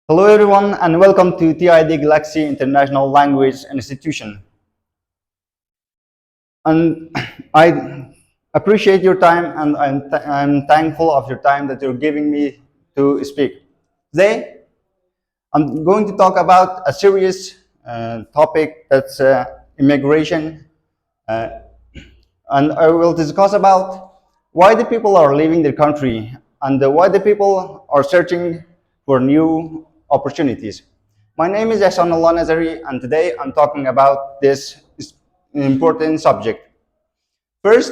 Hello everyone and welcome to TID Galaxy International Language Institution. And I appreciate your time and I'm thankful of your time that you're giving me to speak. Today, I'm going to talk about a serious topic that's immigration, and I will discuss about why the people are leaving their country and why the people are searching for new opportunities. My name is Ahsanullah Nazari, and today I'm talking about this important subject. First,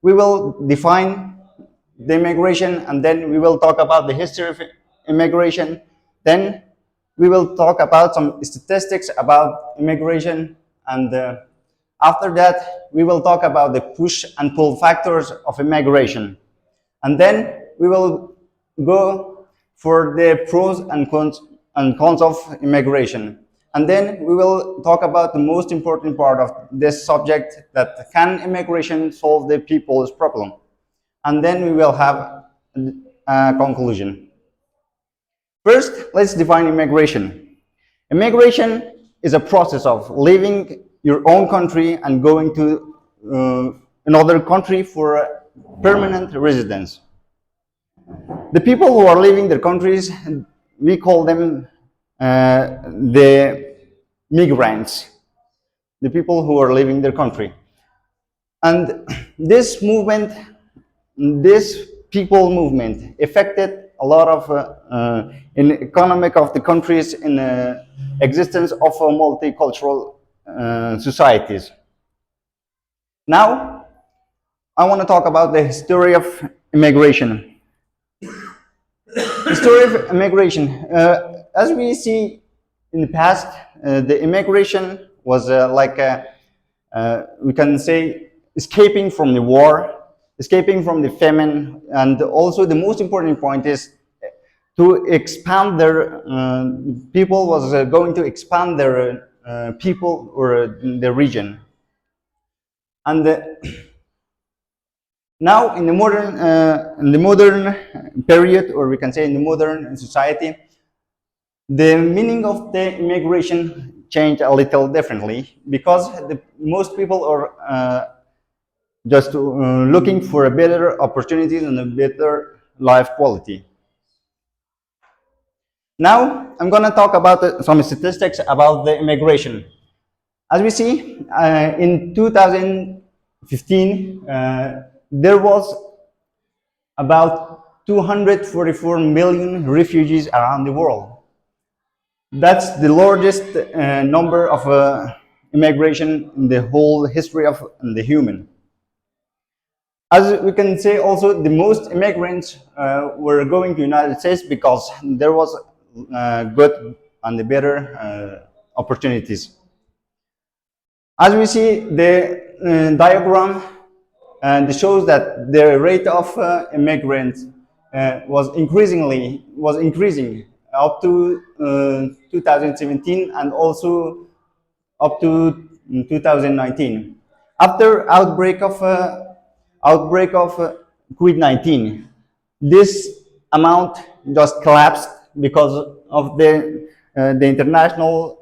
we will define the immigration, and then we will talk about the history of immigration. Then we will talk about some statistics about immigration, and after that, we will talk about the push and pull factors of immigration. And then we will go for the pros and cons of immigration. And then we will talk about the most important part of this subject, that can immigration solve the people's problem? And then we will have a conclusion. First, let's define immigration. Immigration is a process of leaving your own country and going to another country for permanent residence. The people who are leaving their countries, we call them the migrants, the people who are leaving their country. And this movement, this people movement, affected a lot of in economic of the countries, in existence of multicultural societies. Now, I want to talk about the history of immigration. The story of immigration. As we see in the past, the immigration was we can say, escaping from the war, escaping from the famine, and also the most important point is to expand their people was going to expand their people or the region. And now in the modern period, or we can say in the modern society, the meaning of the immigration changed a little differently, because most people are just looking for a better opportunities and a better life quality. Now I'm going to talk about some statistics about the immigration. As we see, in 2015, there was about 244 million refugees around the world. That's the largest number of immigration in the whole history of the human. As we can say also, the most immigrants were going to United States because there was good and better opportunities. As we see the diagram, and it shows that the rate of immigrants was increasing up to 2017 and also up to 2019. After outbreak of COVID-19, this amount just collapsed because of the international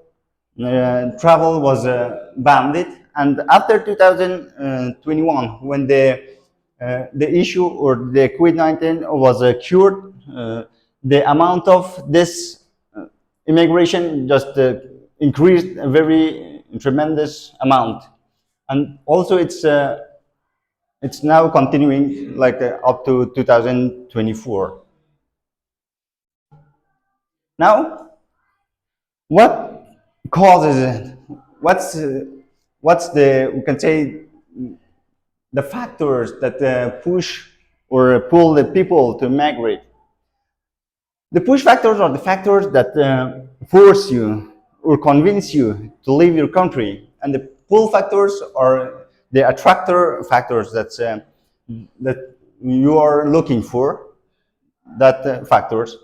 travel was banned. And after 2021, when the issue or the COVID-19 was cured, the amount of this immigration just increased a very tremendous amount. And also it's now continuing like up to 2024. Now, what causes it? What's the, we can say, the factors that push or pull the people to migrate? The push factors are the factors that force you or convince you to leave your country, and the pull factors are the attractor factors that you are looking for. That factors.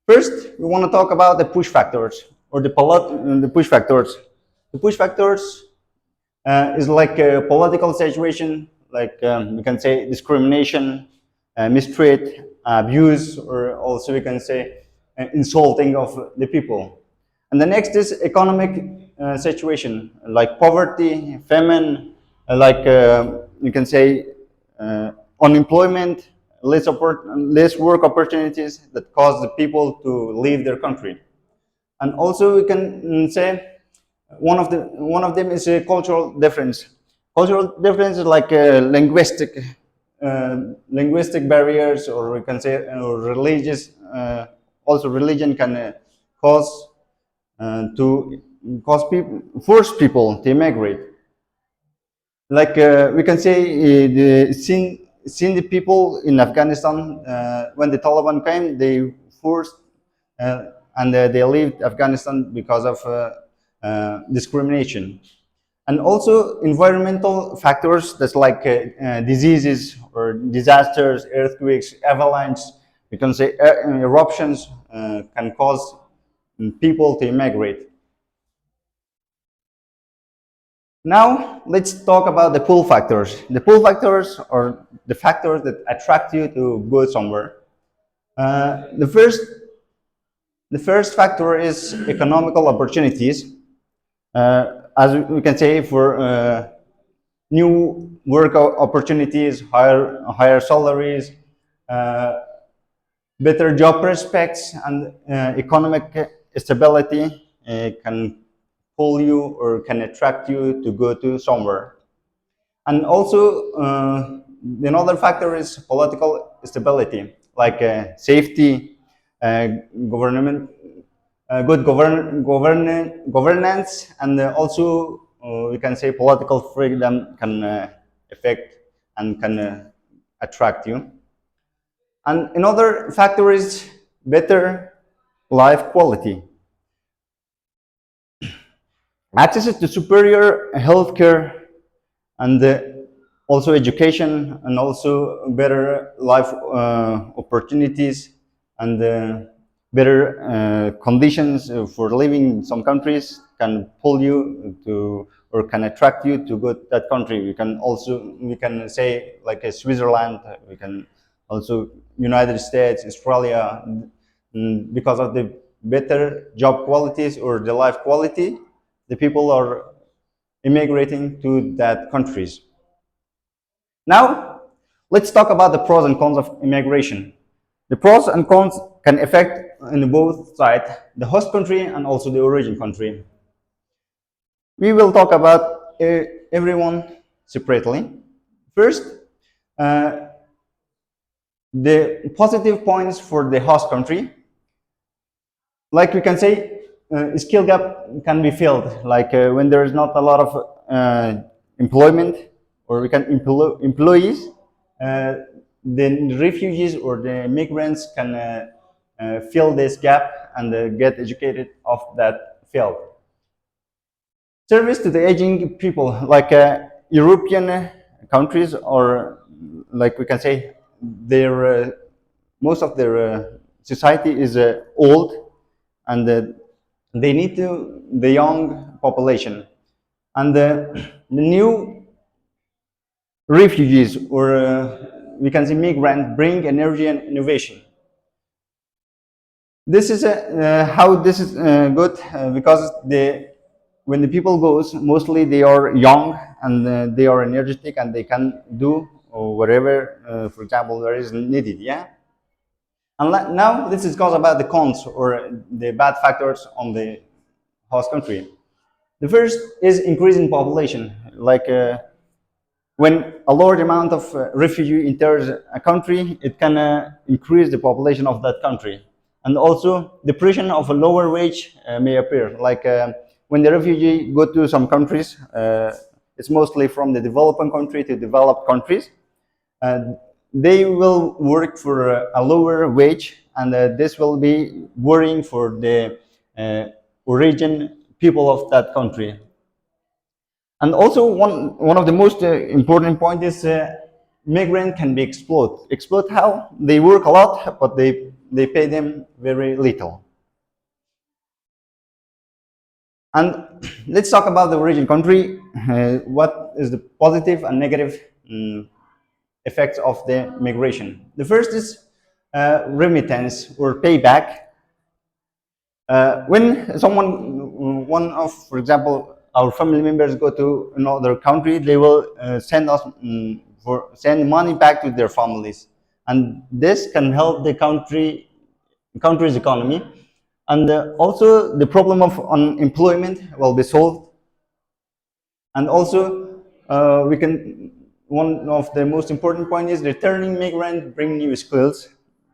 First, we want to talk about the push factors or the push factors. The push factors is like a political situation, like we can say discrimination, mistreat, abuse, or also we can say insulting of the people. And the next is economic situation, like poverty, famine, you can say unemployment, less work opportunities that cause the people to leave their country. And also we can say one of them is a cultural difference. Cultural difference is like linguistic barriers, or we can say religious. Also, religion can cause to cause people, force people to immigrate. Like we can say, seen the people in Afghanistan when the Taliban came, they forced and they left Afghanistan because of discrimination. And also environmental factors that's like diseases or disasters, earthquakes, avalanches, we can say eruptions can cause people to immigrate. Now let's talk about the pull factors. The pull factors are the factors that attract you to go somewhere. The first factor is economical opportunities. As we can say, for new work opportunities, higher salaries, better job prospects, and economic stability can pull you or can attract you to go to somewhere. And also, another factor is political stability, like safety, government, governance, and also we can say political freedom can affect and can attract you. And another factor is better life quality. Access to superior healthcare and also education, and also better life opportunities, and better conditions for living in some countries can pull you to, or can attract you to go to that country. We can say like Switzerland, we can also United States, Australia, because of the better job qualities or the life quality, the people are immigrating to that countries. Now, let's talk about the pros and cons of immigration. The pros and cons can affect on both sides, the host country and also the origin country. We will talk about everyone separately. First, the positive points for the host country. Like we can say, skill gap can be filled. Like when there is not a lot of employment, or we can employees, the refugees or the migrants can fill this gap and get educated of that field. Service to the aging people, like European countries, or like we can say, their most of their society is old, and they need to the young population, and the new refugees, or we can say migrants, bring energy and innovation. This is how this is good, because when the people goes, mostly they are young, and they are energetic, and they can do whatever, for example, there is needed. Yeah. And now let's discuss about the cons, or the bad factors on the host country. The first is increasing population. Like when a large amount of refugee enters a country, it can increase the population of that country. And also, the pressure of a lower wage may appear. Like when the refugee go to some countries, it's mostly from the developing country to developed countries. They will work for a lower wage, and this will be worrying for the origin people of that country. And also, one of the most important points is migrant can be exploited. Exploit how? They work a lot, but they pay them very little. And let's talk about the origin country. What is the positive and negative effects of the migration? The first is remittance or payback. When someone, one of, for example, our family members go to another country, they will send us send money back to their families, and this can help the country's economy, and also the problem of unemployment will be solved, and also we can. One of the most important point is returning migrants bring new skills.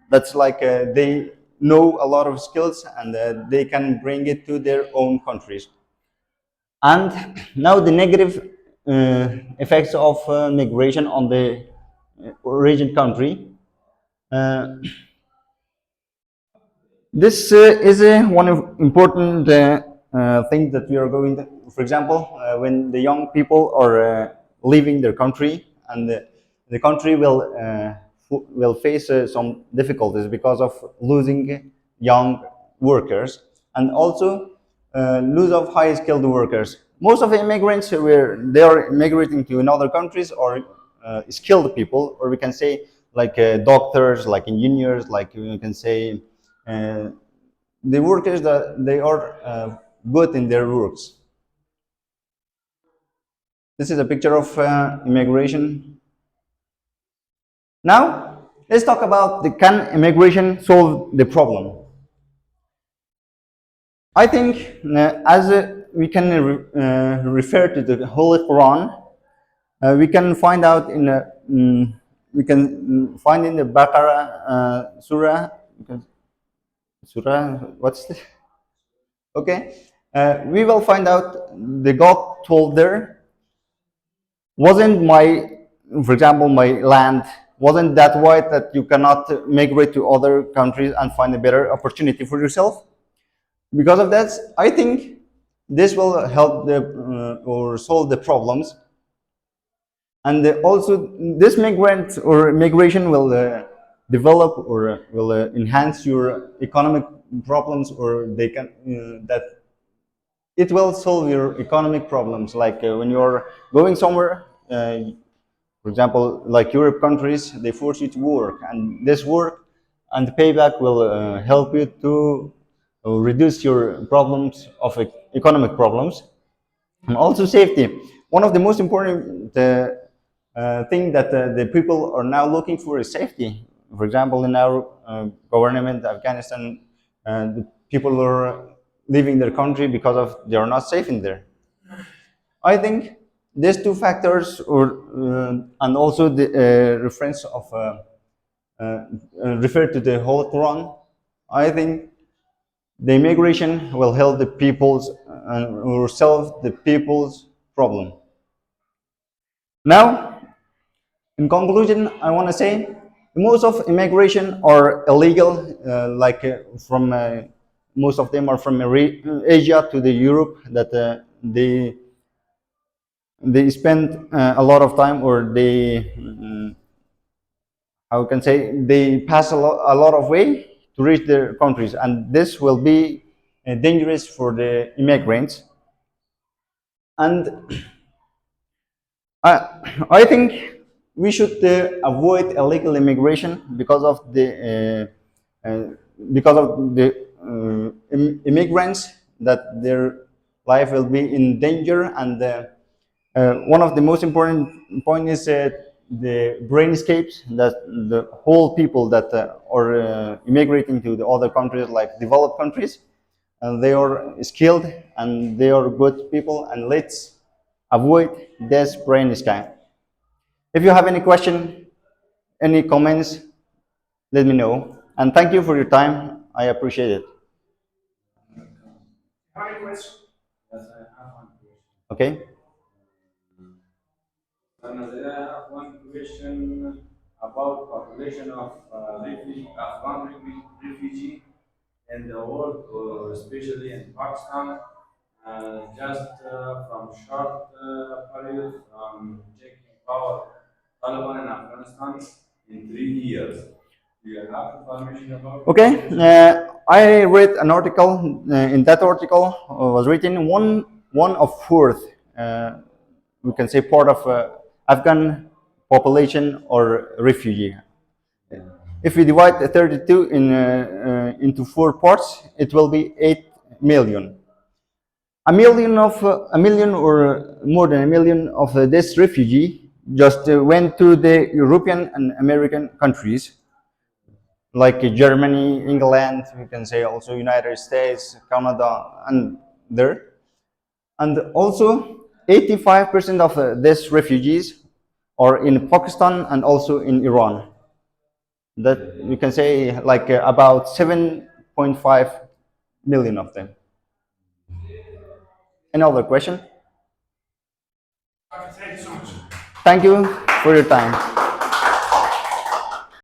That's like they know a lot of skills and they can bring it to their own countries. And now the negative effects of migration on the origin country. Uh, this is one of important thing that we are going to, for example, when the young people are leaving their country, and the country will face some difficulties because of losing young workers, and also lose of high skilled workers. Most of the immigrants where they are immigrating to another countries are skilled people, or we can say like doctors, like engineers, like we can say uh, the workers that they are good in their works. This is a picture of immigration. Now, let's talk about the can immigration solve the problem. I think as we can refer to the Holy Quran, we can find out in we can find in the Baqarah Surah. Surah, what's this? Okay, we will find out the God told there wasn't my, for example, my land wasn't that wide that you cannot migrate to other countries and find a better opportunity for yourself. Because of that, I think this will help the or solve the problems, and also this migrant or migration will develop or will enhance your economic problems, or they can that it will solve your economic problems. Like when you're going somewhere, for example, like Europe countries, they force you to work, and this work and the payback will help you to reduce your problems of economic problems, and also safety. One of the most important thing that the people are now looking for is safety. For example, in our government, Afghanistan, the people are leaving their country because of they are not safe in there. I think these two factors, or and also the reference of refer to the whole Quran, I think the immigration will help the people's or solve the people's problem. Now, in conclusion, I want to say most of immigration are illegal, like from most of them are from Asia to the Europe, that they spend a lot of time, or they I can say they pass a lot of way to reach their countries, and this will be dangerous for the immigrants. And I think we should avoid illegal immigration because of the immigrants, that their life will be in danger. And one of the most important point is the brain escapes, that the whole people that are immigrating to the other countries, like developed countries, and they are skilled and they are good people, and let's avoid this brain escape. If you have any question, any comments, let me know. And thank you for your time. I appreciate it. Have any questions? Yes, I have one question. Okay. I have one question about population of Afghan refugee in the world, especially in Pakistan. Just from short period from taking power Taliban in Afghanistan in 3 years. Do you have information about? Okay. I read an article. In that article was written one of fourth, we can say, part of Afghan population or refugee. If we divide the 32 into 4 parts, it will be 8 million. A million or more than a million of this refugee just went to the European and American countries like Germany, England, we can say also United States, Canada, and there. And also 85% of these refugees are in Pakistan and also in Iran. That you can say like about 7.5 million of them. Another question? Okay, thank you so much. Thank you for your time.